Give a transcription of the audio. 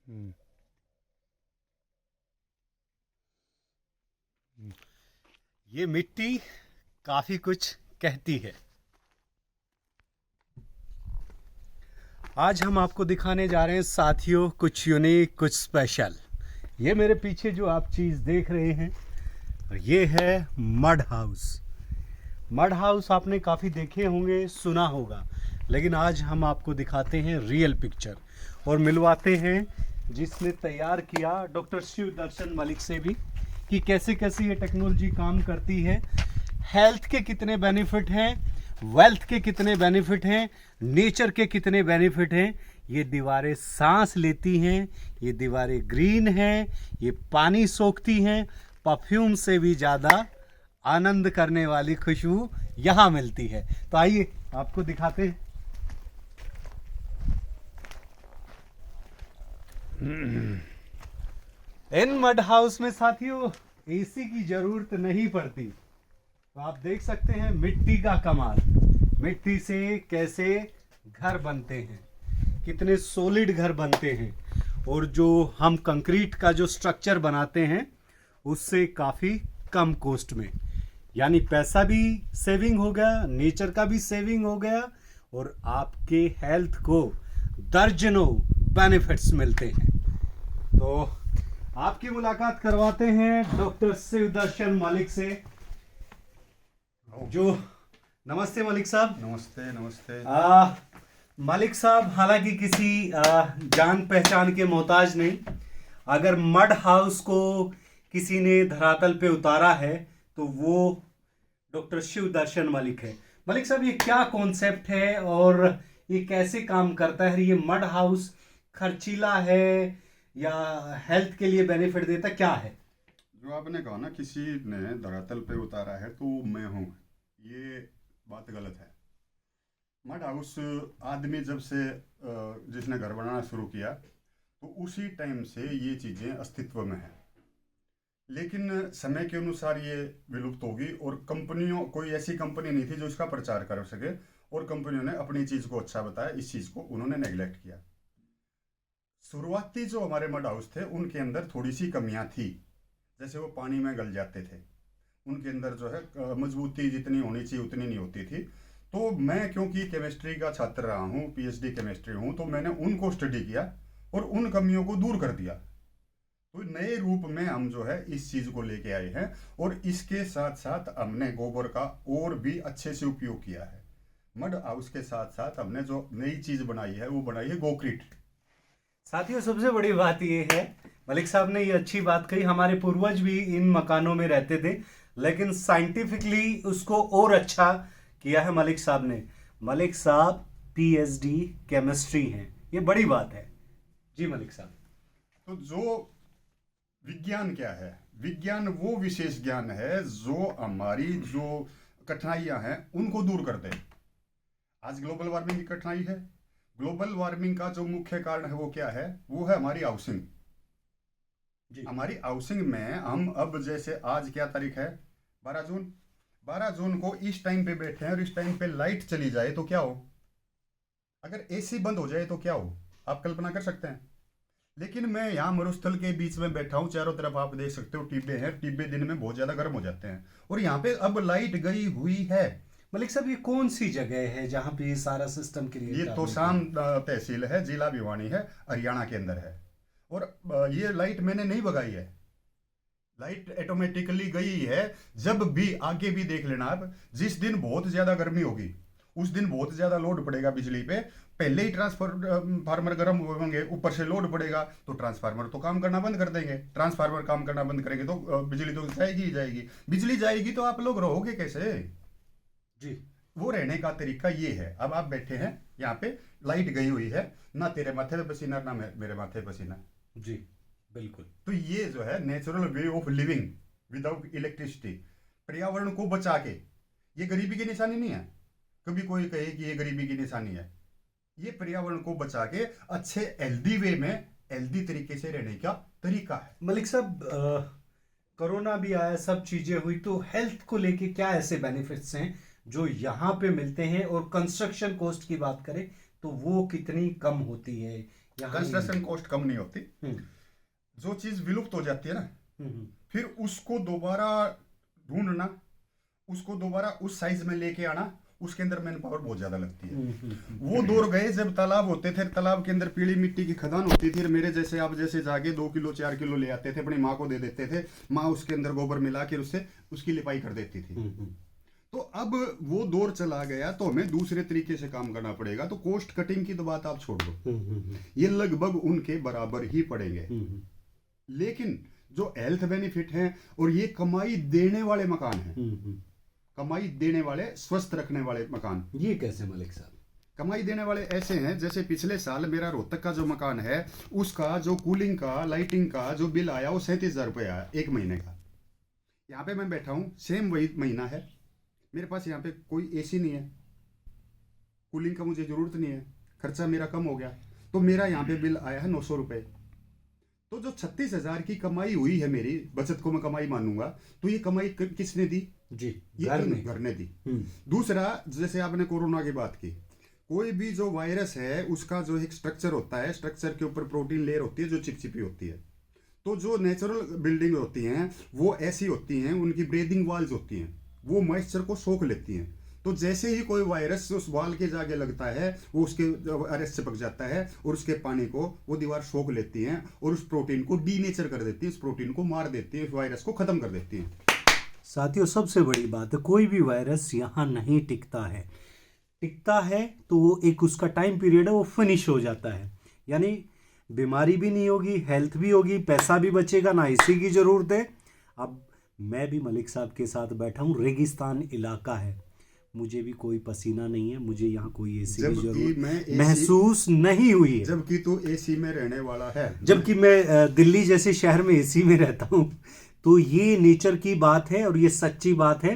हम्म, ये मिट्टी काफी कुछ कहती है। आज हम आपको दिखाने जा रहे हैं साथियों कुछ यूनिक कुछ स्पेशल। ये मेरे पीछे जो आप चीज़ देख रहे हैं ये है मड हाउस। मड हाउस आपने काफ़ी देखे होंगे, सुना होगा, लेकिन आज हम आपको दिखाते हैं रियल पिक्चर और मिलवाते हैं जिसने तैयार किया डॉक्टर शिव दर्शन मलिक से भी कि कैसे कैसे ये टेक्नोलॉजी काम करती है, हेल्थ के कितने बेनिफिट हैं, वेल्थ के कितने बेनिफिट हैं, नेचर के कितने बेनिफिट हैं। ये दीवारें सांस लेती हैं, ये दीवारें ग्रीन हैं, ये पानी सोखती हैं, परफ्यूम से भी ज़्यादा आनंद करने वाली खुशबू यहाँ मिलती है। तो आइए आपको दिखाते हैं। इन मड हाउस में साथियों एसी की जरूरत नहीं पड़ती। तो आप देख सकते हैं मिट्टी का कमाल, मिट्टी से कैसे घर बनते हैं, कितने सॉलिड घर बनते हैं, और जो हम कंक्रीट का जो स्ट्रक्चर बनाते हैं उससे काफ़ी कम कॉस्ट में, यानी पैसा भी सेविंग हो गया, नेचर का भी सेविंग हो गया, और आपके हेल्थ को दर्जनों बेनिफिट्स मिलते हैं। तो आपकी मुलाकात करवाते हैं डॉक्टर शिव दर्शन मलिक से। जो नमस्ते मलिक साहब। नमस्ते नमस्ते। मलिक साहब हालांकि किसी जान पहचान के मोहताज नहीं, अगर मड हाउस को किसी ने धरातल पे उतारा है तो वो डॉक्टर शिव दर्शन मलिक है। मलिक साहब, ये क्या कॉन्सेप्ट है और ये कैसे काम करता है? ये मड हाउस खर्चीला है या हेल्थ के लिए बेनिफिट देता, क्या है? जो आपने कहा ना किसी ने धरातल पे उतारा है तो मैं हूँ, ये बात गलत है। मड हाउस आदमी जब से जिसने घर बनाना शुरू किया तो उसी टाइम से ये चीज़ें अस्तित्व में हैं, लेकिन समय के अनुसार ये विलुप्त होगी और कंपनियों, कोई ऐसी कंपनी नहीं थी जो इसका प्रचार कर सके, और कंपनियों ने अपनी चीज़ को अच्छा बताया, इस चीज़ को उन्होंने नेग्लेक्ट किया। शुरुआती जो हमारे मड हाउस थे उनके अंदर थोड़ी सी कमियां थी, जैसे वो पानी में गल जाते थे, उनके अंदर जो है मजबूती जितनी होनी चाहिए उतनी नहीं होती थी। तो मैं क्योंकि केमिस्ट्री का छात्र रहा हूँ, पीएचडी केमिस्ट्री हूँ, तो मैंने उनको स्टडी किया और उन कमियों को दूर कर दिया। तो नए रूप में हम जो है इस चीज़ को लेके आए हैं, और इसके साथ साथ हमने गोबर का और भी अच्छे से उपयोग किया है। मड हाउस के साथ साथ हमने जो नई चीज़ बनाई है वो बनाई है गोक्रीट। साथियों, सबसे बड़ी बात यह है, मलिक साहब ने ये अच्छी बात कही, हमारे पूर्वज भी इन मकानों में रहते थे, लेकिन साइंटिफिकली उसको और अच्छा किया है मलिक साहब ने। मलिक साहब पीएचडी केमिस्ट्री हैं, ये बड़ी बात है। जी मलिक साहब। तो जो विज्ञान क्या है? विज्ञान वो विशेष ज्ञान है जो हमारी जो कठिनाइयां हैं उनको दूर कर दे। आज ग्लोबल वार्मिंग की कठिनाई है। ग्लोबल वार्मिंग का जो मुख्य कारण है वो क्या है? वो है हमारी हाउसिंग। जी। हमारी हाउसिंग में हम अब जैसे आज क्या तारीख है? 12 जून। 12 जून को इस टाइम पे बैठे हैं और इस टाइम पे लाइट चली जाए तो क्या हो? अगर एसी बंद हो जाए तो क्या हो? आप कल्पना कर सकते हैं। लेकिन मैं यहाँ मरुस्थल के बीच में बैठा हूँ, चारों तरफ आप देख सकते हो टिब्बे हैं, टिब्बे दिन में बहुत ज्यादा गर्म हो जाते हैं, और यहाँ पे अब लाइट गई हुई है। मलिक साहब, ये कौन सी जगह है जहां पे ये सारा सिस्टम ये क्रिएट आपने तोशाम किया? तहसील है, जिला भिवानी है, हरियाणा के अंदर है। और ये लाइट मैंने नहीं भगाई है, लाइट ऑटोमेटिकली गई है। जब भी आगे भी देख लेना आप, जिस दिन बहुत ज्यादा गर्मी होगी उस दिन बहुत ज्यादा लोड पड़ेगा बिजली पे, पहले ही ट्रांसफार्मर गर्म होंगे, ऊपर से लोड पड़ेगा तो ट्रांसफार्मर तो काम करना बंद कर देंगे। ट्रांसफार्मर काम करना बंद करेंगे तो बिजली तो जाएगी ही जाएगी। बिजली जाएगी तो आप लोग रहोगे कैसे? जी। वो रहने का तरीका ये है। अब आप बैठे हैं यहाँ पे, लाइट गई हुई है, ना तेरे माथे पे पसीना ना मेरे माथे पे पसीना। जी बिल्कुल। तो ये जो है natural way of living without electricity, पर्यावरण को बचा के। ये गरीबी की निशानी नहीं है, कभी कोई कहे कि ये गरीबी की निशानी है। ये पर्यावरण को बचा के अच्छे हेल्दी वे में, हेल्दी तरीके से रहने का तरीका है। मलिक साहब, कोरोना भी आया, सब चीजें हुई, तो हेल्थ को लेके क्या ऐसे बेनिफिट्स हैं जो यहाँ पे मिलते हैं? और कंस्ट्रक्शन कॉस्ट की बात करें तो वो कितनी कम होती है, कंस्ट्रक्शन कॉस्ट कम नहीं होती। हम्म, जो चीज विलुप्त हो जाती है ना, हम्म, फिर उसको दोबारा ढूंढना, उसको दोबारा उस साइज में लेके आना, उसके अंदर मैन पावर बहुत ज्यादा लगती है। वो दौर गए जब तालाब होते थे, तालाब के अंदर पीली मिट्टी की खदान होती थी, और मेरे जैसे आप जैसे जाके 2 किलो 4 किलो ले आते थे, अपनी माँ को दे देते थे, माँ उसके अंदर गोबर मिला के उससे उसकी लिपाई कर देती थी। तो अब वो दौर चला गया, तो हमें दूसरे तरीके से काम करना पड़ेगा। तो कॉस्ट कटिंग की तो बात आप छोड़ दो, ये लगभग उनके बराबर ही पड़ेंगे। लेकिन जो हेल्थ बेनिफिट है और ये कमाई देने वाले मकान हैं, कमाई देने वाले, स्वस्थ रखने वाले मकान। ये कैसे मलिक साहब? कमाई देने वाले ऐसे हैं, जैसे पिछले साल मेरा रोहतक का जो मकान है, उसका जो कूलिंग का, लाइटिंग का जो बिल आया वो 37,000 रुपये आया 1 महीने का। यहाँ पे मैं बैठा हूँ, सेम वही महीना है, मेरे पास यहाँ पे कोई एसी नहीं है, कूलिंग का मुझे जरूरत नहीं है, खर्चा मेरा कम हो गया, तो मेरा यहाँ पे बिल आया है 900 रुपये। तो जो 36,000 की कमाई हुई है, मेरी बचत को मैं कमाई मानूंगा, तो ये कमाई किसने दी? जी, ये घर ने दी। दूसरा, जैसे आपने कोरोना की बात की, कोई भी जो वायरस है उसका जो एक स्ट्रक्चर होता है, स्ट्रक्चर के ऊपर प्रोटीन लेयर होती है जो चिपचिपी होती है। तो जो नेचुरल बिल्डिंग होती हैं वो ऐसी होती हैं, उनकी ब्रीदिंग वाल्स होती हैं, वो मॉइस्चर को सोख लेती हैं। तो जैसे ही कोई वायरस उस वाल के जाके लगता है, वो उसके अरेस्ट चिपक जाता है, और उसके पानी को वो दीवार सोख लेती हैं और उस प्रोटीन को डीनेचर कर देती है, उस प्रोटीन को मार देती है, उस वायरस को खत्म कर देती है। साथियों, सबसे बड़ी बात है, कोई भी वायरस यहाँ नहीं टिकता है। टिकता है तो वो एक उसका टाइम पीरियड है, वो फिनिश हो जाता है। यानी बीमारी भी नहीं होगी, हेल्थ भी होगी, पैसा भी बचेगा, ना एसी की ज़रूरत है। अब मैं भी मलिक साहब के साथ बैठा हूँ, रेगिस्तान इलाका है, मुझे भी कोई पसीना नहीं है, मुझे यहाँ कोई एसी की जरूरत महसूस नहीं हुई है। जबकि तू एसी में रहने वाला है, जबकि मैं दिल्ली जैसे शहर में एसी में रहता हूँ। तो ये नेचर की बात है और ये सच्ची बात है।